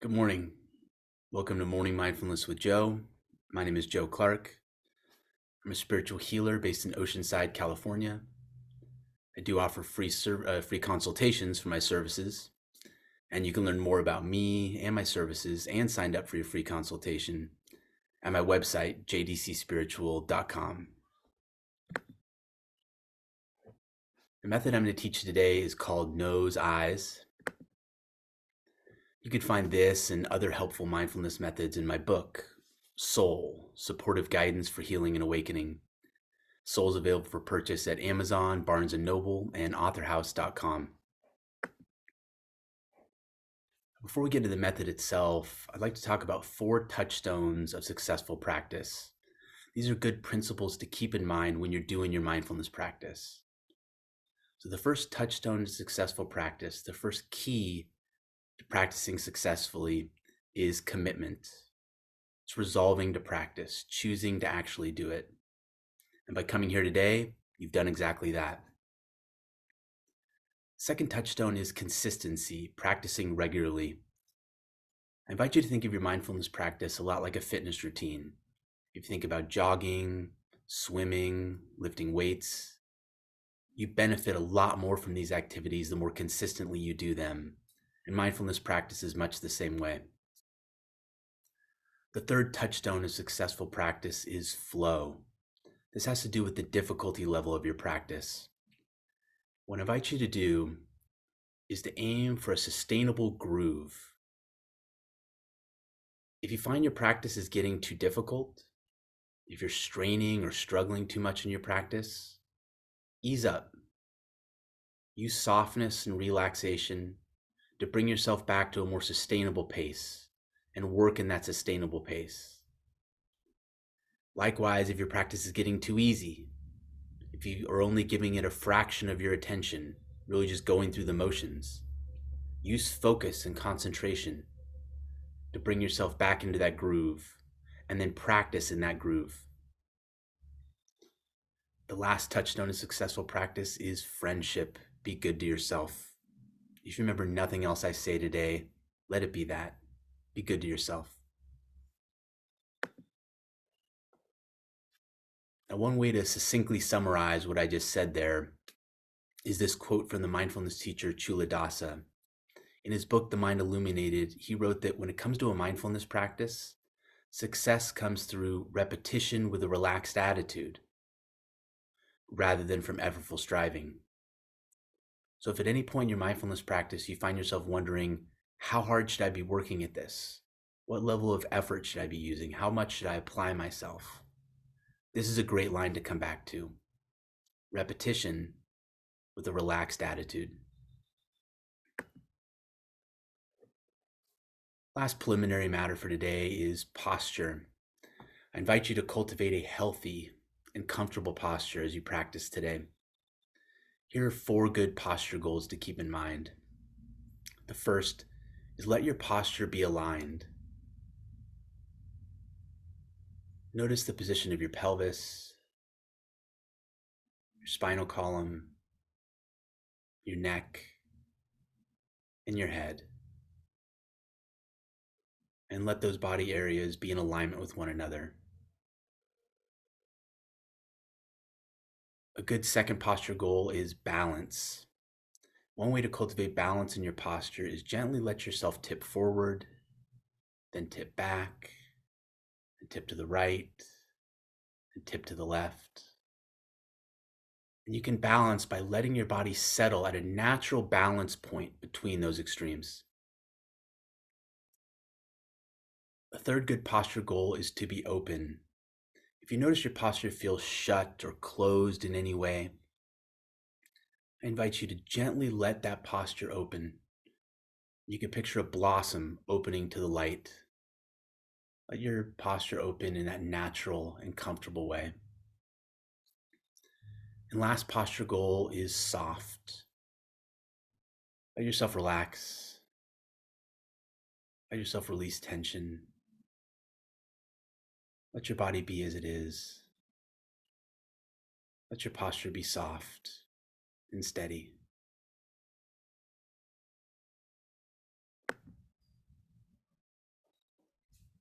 Good morning. Welcome to Morning Mindfulness with Joe. My name is Joe Clarke. I'm a spiritual healer based in Oceanside, California. I do offer free consultations for my services, and you can learn more about me and my services and sign up for your free consultation at my website, jdcspiritual.com. The method I'm going to teach you today is called Nose Eyes. You can find this and other helpful mindfulness methods in my book, Soul, Supportive Guidance for Healing and Awakening. Soul is available for purchase at Amazon, Barnes & Noble, and authorhouse.com. Before we get into the method itself, I'd like to talk about 4 touchstones of successful practice. These are good principles to keep in mind when you're doing your mindfulness practice. So the first touchstone to successful practice, the first key to practicing successfully, is commitment. It's resolving to practice, choosing to actually do it. And by coming here today, you've done exactly that. Second touchstone is consistency, practicing regularly. I invite you to think of your mindfulness practice a lot like a fitness routine. If you think about jogging, swimming, lifting weights, you benefit a lot more from these activities the more consistently you do them. And mindfulness practice is much the same way. The third touchstone of successful practice is flow. This has to do with the difficulty level of your practice. What I invite you to do is to aim for a sustainable groove. If you find your practice is getting too difficult, if you're straining or struggling too much in your practice, ease up. Use softness and relaxation to bring yourself back to a more sustainable pace and work in that sustainable pace. Likewise, if your practice is getting too easy, if you are only giving it a fraction of your attention, really just going through the motions, use focus and concentration to bring yourself back into that groove and then practice in that groove. The last touchstone of successful practice is friendship. Be good to yourself. If you remember nothing else I say today, let it be that. Be good to yourself. Now, one way to succinctly summarize what I just said there is this quote from the mindfulness teacher Chuladasa. In his book, The Mind Illuminated, he wrote that when it comes to a mindfulness practice, success comes through repetition with a relaxed attitude rather than from effortful striving. So if at any point in your mindfulness practice you find yourself wondering, how hard should I be working at this? What level of effort should I be using? How much should I apply myself? This is a great line to come back to. Repetition with a relaxed attitude. Last preliminary matter for today is posture. I invite you to cultivate a healthy and comfortable posture as you practice today. Here are 4 good posture goals to keep in mind. The first is let your posture be aligned. Notice the position of your pelvis, your spinal column, your neck, and your head. And let those body areas be in alignment with one another. A good second posture goal is balance. One way to cultivate balance in your posture is gently let yourself tip forward, then tip back, and tip to the right, and tip to the left. And you can balance by letting your body settle at a natural balance point between those extremes. A third good posture goal is to be open. If you notice your posture feels shut or closed in any way, I invite you to gently let that posture open. You can picture a blossom opening to the light. Let your posture open in that natural and comfortable way. And last posture goal is soft. Let yourself relax. Let yourself release tension. Let your body be as it is. Let your posture be soft and steady.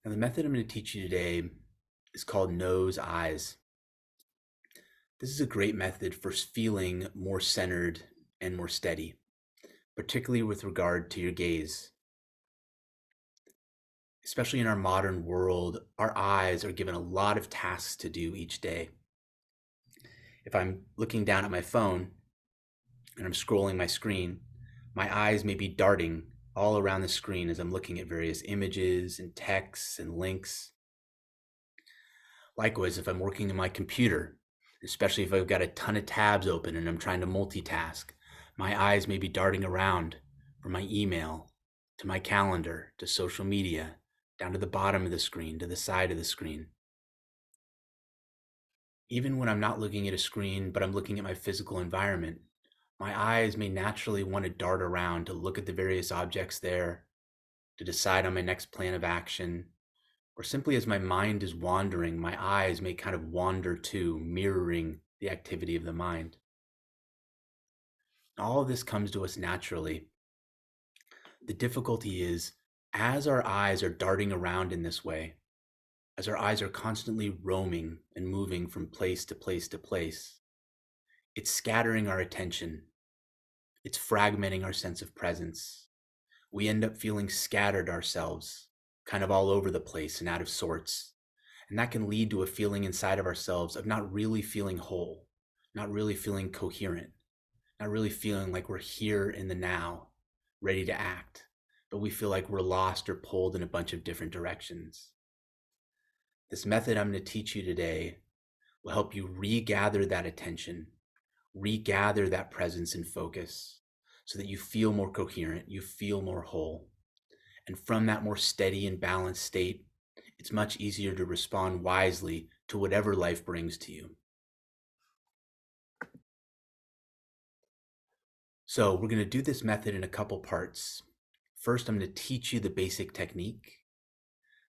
Now, the method I'm going to teach you today is called nose eyes. This is a great method for feeling more centered and more steady, particularly with regard to your gaze. Especially in our modern world, our eyes are given a lot of tasks to do each day. If I'm looking down at my phone and I'm scrolling my screen, my eyes may be darting all around the screen as I'm looking at various images and texts and links. Likewise, if I'm working in my computer, especially if I've got a ton of tabs open and I'm trying to multitask, my eyes may be darting around from my email to my calendar to social media, down to the bottom of the screen, to the side of the screen. Even when I'm not looking at a screen, but I'm looking at my physical environment, my eyes may naturally want to dart around to look at the various objects there, to decide on my next plan of action, or simply as my mind is wandering, my eyes may kind of wander too, mirroring the activity of the mind. All of this comes to us naturally. The difficulty is, as our eyes are darting around in this way, as our eyes are constantly roaming and moving from place to place to place, it's scattering our attention. It's fragmenting our sense of presence. We end up feeling scattered ourselves, kind of all over the place and out of sorts. And that can lead to a feeling inside of ourselves of not really feeling whole, not really feeling coherent, not really feeling like we're here in the now, ready to act, but we feel like we're lost or pulled in a bunch of different directions. This method I'm going to teach you today will help you regather that attention, regather that presence and focus so that you feel more coherent, you feel more whole. And from that more steady and balanced state, it's much easier to respond wisely to whatever life brings to you. So we're going to do this method in a couple parts. First, I'm going to teach you the basic technique.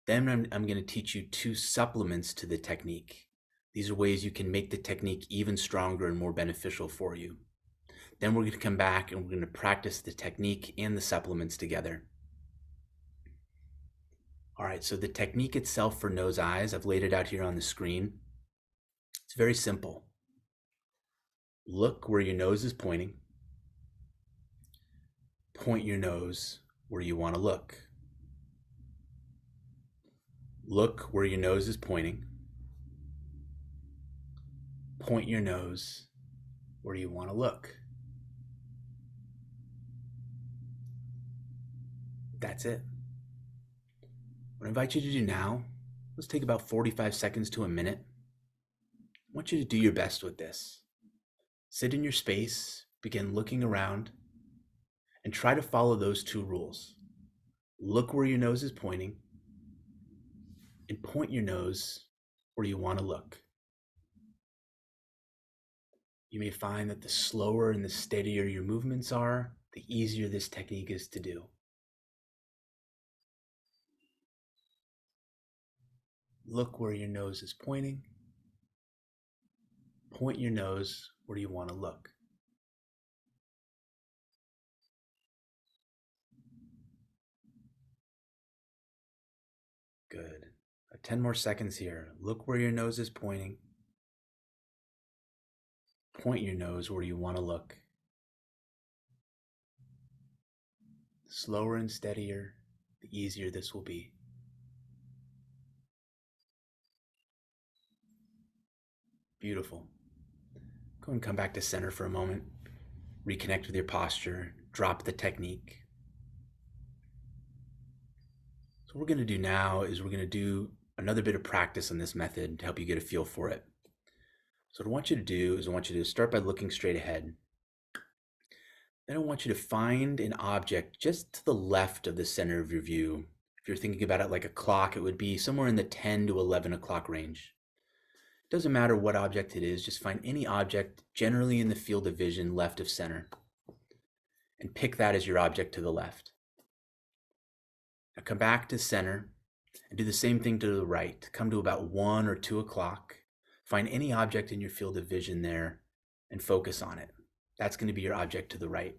Then I'm going to teach you 2 supplements to the technique. These are ways you can make the technique even stronger and more beneficial for you. Then we're going to come back and we're going to practice the technique and the supplements together. All right, so the technique itself for nose eyes, I've laid it out here on the screen. It's very simple. Look where your nose is pointing. Point your nose where you want to look. Look where your nose is pointing. Point your nose where you want to look. That's it. What I invite you to do now, let's take about 45 seconds to a minute. I want you to do your best with this. Sit in your space, begin looking around, and try to follow those 2 rules. Look where your nose is pointing, and point your nose where you want to look. You may find that the slower and the steadier your movements are, the easier this technique is to do. Look where your nose is pointing. Point your nose where you want to look. Good. 10 more seconds here. Look where your nose is pointing. Point your nose where you want to look. The slower and steadier, the easier this will be. Beautiful. Go and come back to center for a moment. Reconnect with your posture. Drop the technique. So what we're going to do now is we're going to do another bit of practice on this method to help you get a feel for it. So what I want you to do is I want you to start by looking straight ahead. Then I want you to find an object just to the left of the center of your view. If you're thinking about it like a clock, it would be somewhere in the 10 to 11 o'clock range. It doesn't matter what object it is, just find any object generally in the field of vision left of center and pick that as your object to the left. Now come back to center and do the same thing to the right. Come to about 1 or 2 o'clock. Find any object in your field of vision there and focus on it. That's going to be your object to the right.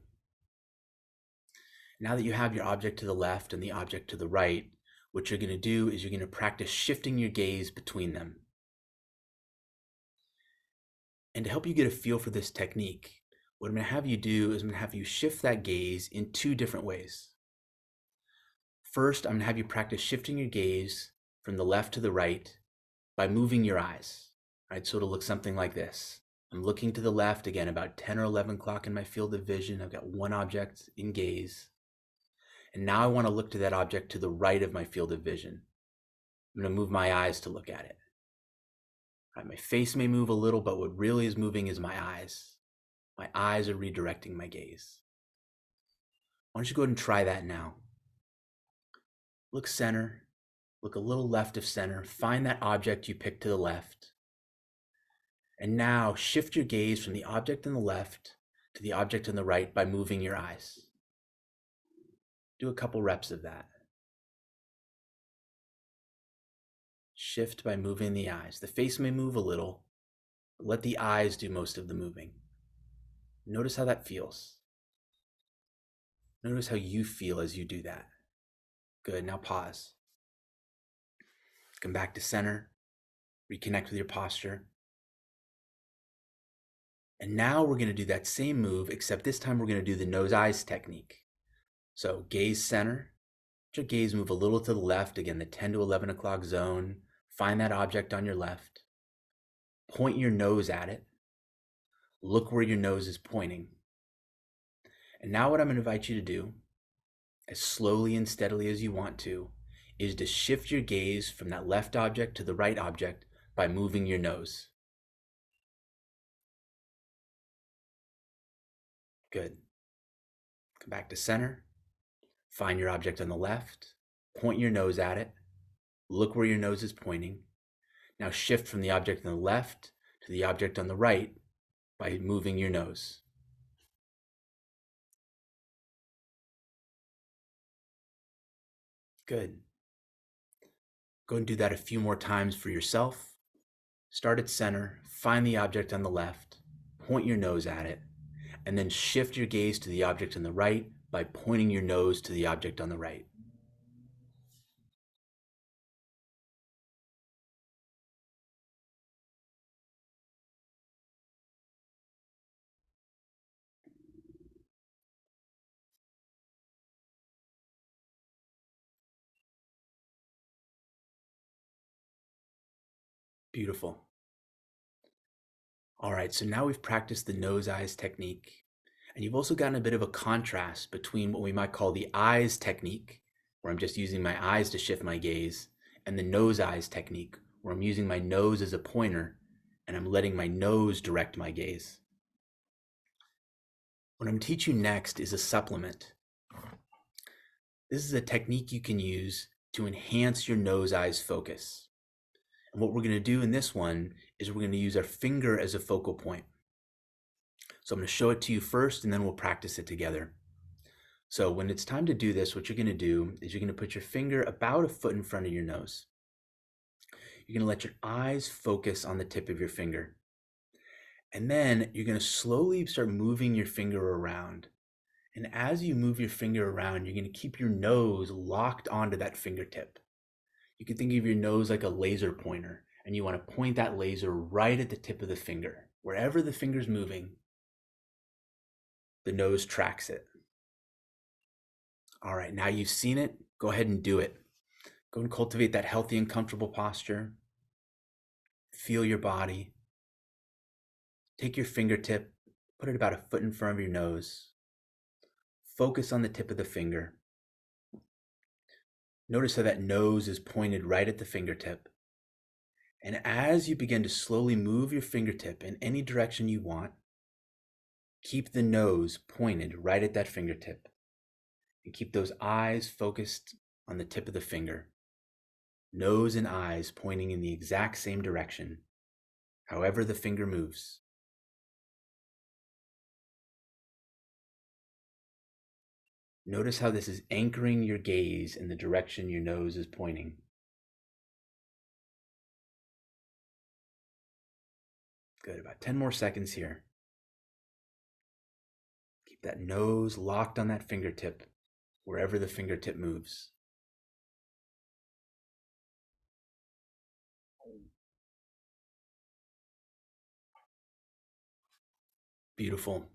Now that you have your object to the left and the object to the right, what you're going to do is you're going to practice shifting your gaze between them. And to help you get a feel for this technique, what I'm going to have you do is I'm going to have you shift that gaze in two different ways. First, I'm going to have you practice shifting your gaze from the left to the right by moving your eyes. Right? So it'll look something like this. I'm looking to the left, again, about 10 or 11 o'clock in my field of vision. I've got one object in gaze. And now I want to look to that object to the right of my field of vision. I'm going to move my eyes to look at it. Right, my face may move a little, but what really is moving is my eyes. My eyes are redirecting my gaze. Why don't you go ahead and try that now? Look center, look a little left of center, find that object you picked to the left. And now shift your gaze from the object on the left to the object on the right by moving your eyes. Do a couple reps of that. Shift by moving the eyes. The face may move a little, but let the eyes do most of the moving. Notice how that feels. Notice how you feel as you do that. Good, now pause. Come back to center, reconnect with your posture. And now we're going to do that same move, except this time we're going to do the nose-eyes technique. So gaze center, let your gaze move a little to the left, again, the 10 to 11 o'clock zone. Find that object on your left. Point your nose at it. Look where your nose is pointing. And now what I'm going to invite you to do, as slowly and steadily as you want to, is to shift your gaze from that left object to the right object by moving your nose. Good. Come back to center. Find your object on the left. Point your nose at it. Look where your nose is pointing. Now shift from the object on the left to the object on the right by moving your nose. Good. Go and do that a few more times for yourself. Start at center, find the object on the left, point your nose at it, and then shift your gaze to the object on the right by pointing your nose to the object on the right. Beautiful. All right, so now we've practiced the nose-eyes technique, and you've also gotten a bit of a contrast between what we might call the eyes technique, where I'm just using my eyes to shift my gaze, and the nose-eyes technique, where I'm using my nose as a pointer, and I'm letting my nose direct my gaze. What I'm teaching you next is a supplement. This is a technique you can use to enhance your nose-eyes focus. And what we're going to do in this one is we're going to use our finger as a focal point. So I'm going to show it to you first, and then we'll practice it together. So when it's time to do this, what you're going to do is you're going to put your finger about a foot in front of your nose. You're going to let your eyes focus on the tip of your finger. And then you're going to slowly start moving your finger around. And as you move your finger around, you're going to keep your nose locked onto that fingertip. You can think of your nose like a laser pointer, and you want to point that laser right at the tip of the finger. Wherever the finger's moving, the nose tracks it. All right, now you've seen it, go ahead and do it. Go and cultivate that healthy and comfortable posture. Feel your body. Take your fingertip, put it about a foot in front of your nose. Focus on the tip of the finger. Notice how that nose is pointed right at the fingertip. And as you begin to slowly move your fingertip in any direction you want, keep the nose pointed right at that fingertip. And keep those eyes focused on the tip of the finger. Nose and eyes pointing in the exact same direction, however the finger moves. Notice how this is anchoring your gaze in the direction your nose is pointing. Good, about 10 more seconds here. Keep that nose locked on that fingertip, wherever the fingertip moves. Beautiful.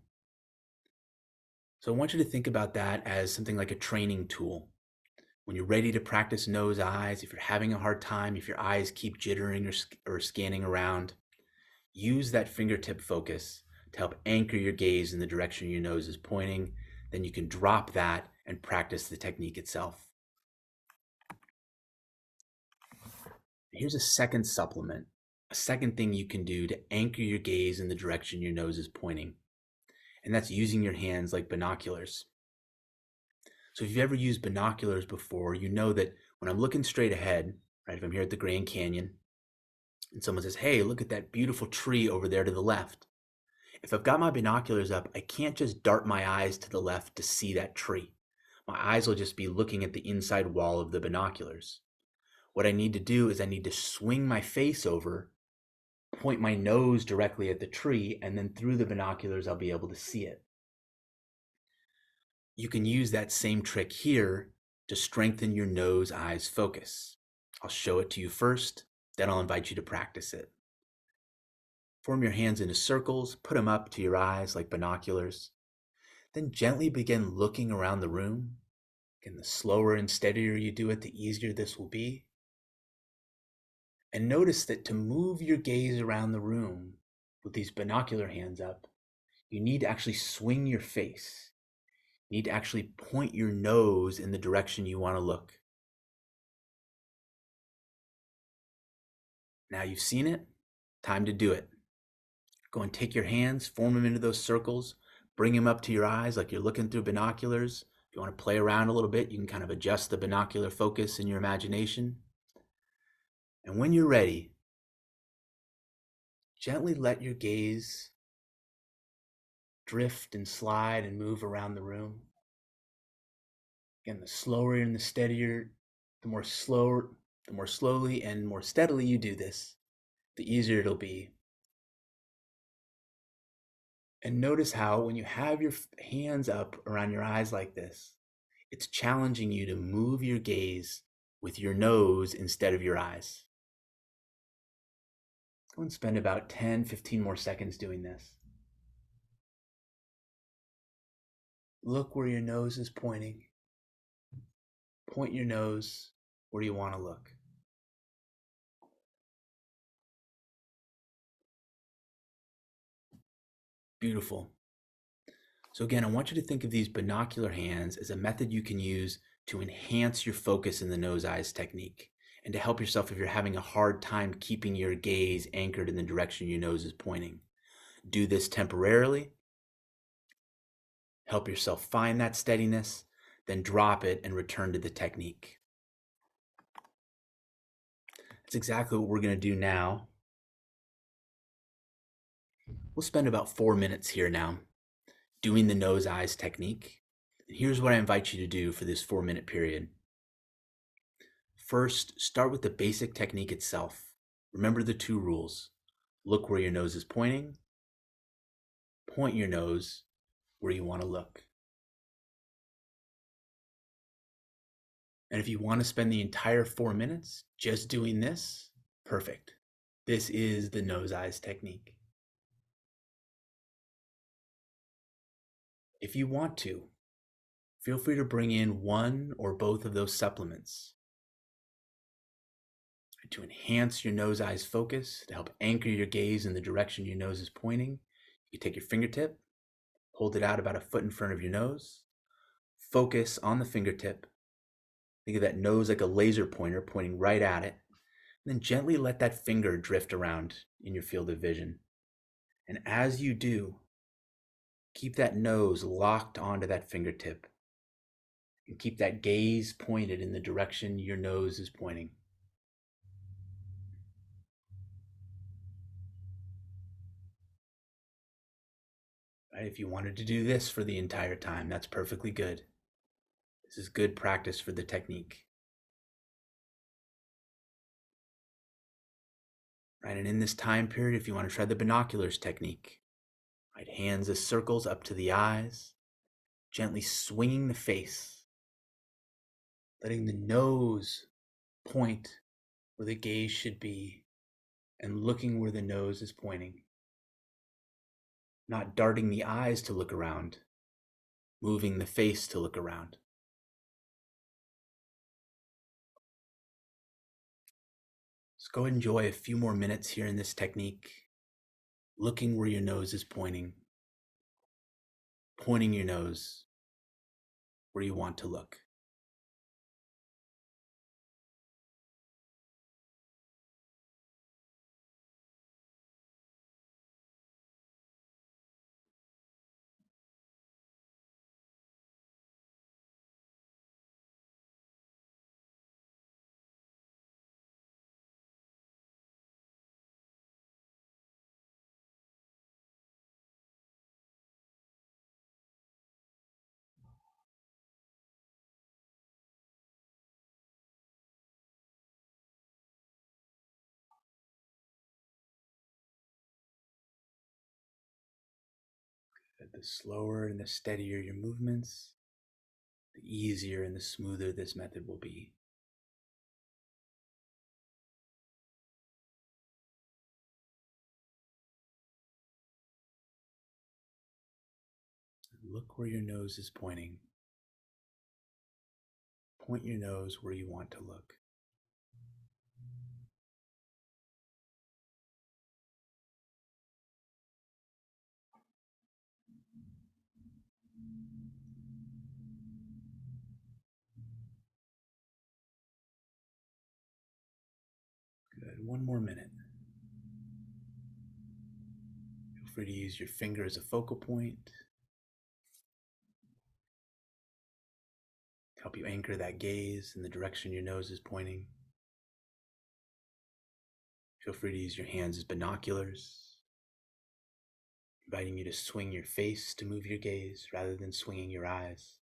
So I want you to think about that as something like a training tool. When you're ready to practice nose eyes, if you're having a hard time, if your eyes keep jittering or scanning around, use that fingertip focus to help anchor your gaze in the direction your nose is pointing. Then you can drop that and practice the technique itself. Here's a second supplement, a second thing you can do to anchor your gaze in the direction your nose is pointing, and that's using your hands like binoculars. So if you've ever used binoculars before, you know that when I'm looking straight ahead, right, if I'm here at the Grand Canyon and someone says, "Hey, look at that beautiful tree over there to the left." If I've got my binoculars up, I can't just dart my eyes to the left to see that tree. My eyes will just be looking at the inside wall of the binoculars. What I need to do is I need to swing my face over, point my nose directly at the tree, and then through the binoculars, I'll be able to see it. You can use that same trick here to strengthen your nose eyes focus. I'll show it to you first, then I'll invite you to practice it. Form your hands into circles, put them up to your eyes like binoculars. Then gently begin looking around the room. Again, the slower and steadier you do it, the easier this will be. And notice that to move your gaze around the room with these binocular hands up, you need to actually swing your face. You need to actually point your nose in the direction you want to look. Now you've seen it, time to do it. Go and take your hands, form them into those circles, bring them up to your eyes like you're looking through binoculars. If you want to play around a little bit, you can kind of adjust the binocular focus in your imagination. And when you're ready, gently let your gaze drift and slide and move around the room. Again, the slower and the steadier, the more slowly and more steadily you do this, the easier it'll be. And notice how when you have your hands up around your eyes like this, it's challenging you to move your gaze with your nose instead of your eyes. Go and spend about 10, 15 more seconds doing this. Look where your nose is pointing. Point your nose where you want to look. Beautiful. So again, I want you to think of these binocular hands as a method you can use to enhance your focus in the nose eyes technique and to help yourself if you're having a hard time keeping your gaze anchored in the direction your nose is pointing. Do this temporarily. Help yourself find that steadiness, then drop it and return to the technique. That's exactly what we're going to do now. We'll spend about 4 minutes here now doing the nose eyes technique. And here's what I invite you to do for this 4-minute period. First, start with the basic technique itself. Remember the 2 rules. Look where your nose is pointing. Point your nose where you want to look. And if you want to spend the entire 4 minutes just doing this, perfect. This is the nose eyes technique. If you want to, feel free to bring in one or both of those supplements to enhance your nose eyes focus, to help anchor your gaze in the direction your nose is pointing. You take your fingertip, hold it out about a foot in front of your nose, focus on the fingertip. Think of that nose like a laser pointer pointing right at it. And then gently let that finger drift around in your field of vision. And as you do, keep that nose locked onto that fingertip and keep that gaze pointed in the direction your nose is pointing. Right? If you wanted to do this for the entire time, that's perfectly good. This is good practice for the technique. Right? And in this time period, if you want to try the binoculars technique, right, hands as circles up to the eyes, gently swinging the face, letting the nose point where the gaze should be, and looking where the nose is pointing, not darting the eyes to look around, moving the face to look around. Let's go enjoy a few more minutes here in this technique, looking where your nose is pointing, pointing your nose where you want to look. The slower and the steadier your movements, the easier and the smoother this method will be. Look where your nose is pointing. Point your nose where you want to look. Good. One more minute. Feel free to use your finger as a focal point. Help you anchor that gaze in the direction your nose is pointing. Feel free to use your hands as binoculars, inviting you to swing your face to move your gaze rather than swinging your eyes.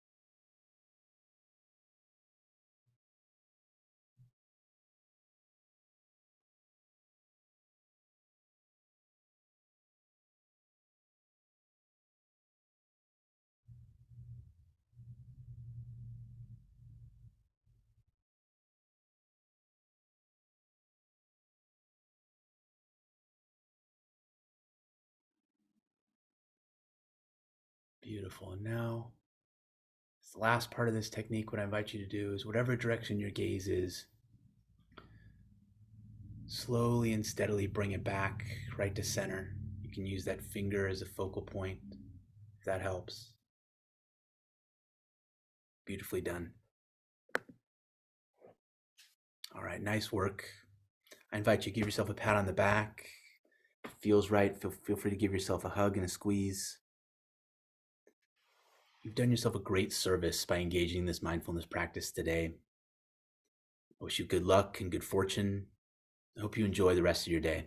Beautiful. And now, the last part of this technique, what I invite you to do is whatever direction your gaze is, slowly and steadily bring it back right to center. You can use that finger as a focal point if that helps. Beautifully done. All right, nice work. I invite you to give yourself a pat on the back. If it feels right, feel free to give yourself a hug and a squeeze. You've done yourself a great service by engaging in this mindfulness practice today. I wish you good luck and good fortune. I hope you enjoy the rest of your day.